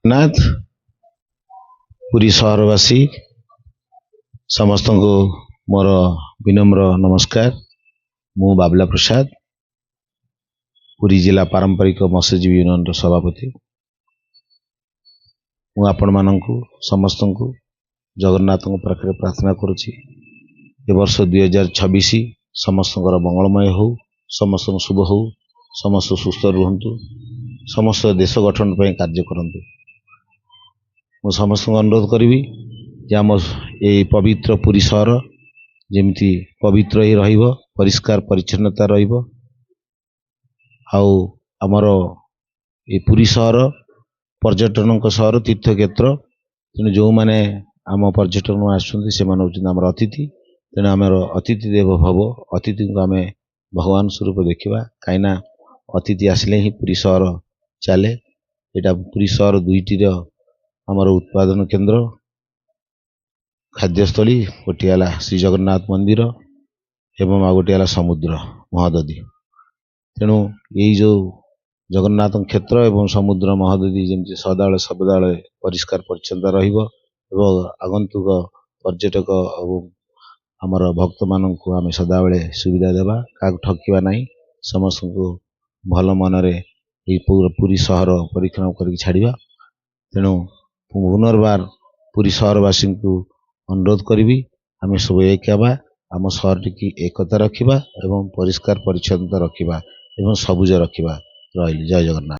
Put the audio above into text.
नाथ पुरी सहरवासी समस्त को मोर विनम्र नमस्कार। मु बाबला प्रसाद पुरी जिला पारंपरिक मत्स्यजीवी यूनियन सभापति। मु आपण मानकु समस्त को जगन्नाथ पाखे प्रार्थना करुच्ची ए वर्ष 2026 समस्त मंगलमय हो, समस्त शुभ हो, समस्त सुस्थ रुहतु, समस्त देश गठन पर कार्य करंतु। मु समस्त अनुरोध करी जे आम ये पवित्र पुरी सहर जेमती पवित्र ही रहिबो, परिष्कार परिच्छन्नता रहिबो। आउ आमर ये पुरी सहर पर्यटन सहर तीर्थ क्षेत्र, तेणु जो मैंने आम पर्यटन आसुँच से आम अतिथि, तेणु आम अतिथि देव भव, अतिथि को आम भगवान स्वरूप देखा। कहीं अतिथि आसिले ही पुरी सहर चले। यहाँ पुरी सहर दुईटी आमर उत्पादन केन्द्र, खाद्यस्थली, गोटे श्री जगन्नाथ मंदिर एवं आ गोटे समुद्र महादधी। तेणु यही जो जगन्नाथ क्षेत्र एवं समुद्र महादधी जमी सदाले सबदाले परिष्कार परिच्छन्नता रहिबो एवं आगंतुक पर्यटक एवं आमर भक्त मानक आम सदा बेले सुविधा देवा, क्या ठकवा नहीं, समस्त को भल मनरे पुरी सहर परिक्रमा कर छाड़ा। तेणु पुनर्बार पुरी सहरवासी को अनुरोध करी आम सब एक हवा, आम सहर टी एकता रखा एवं परिष्कार परिच्छन्नता रखा एवं सबुज रखा। रही जय जगन्नाथ।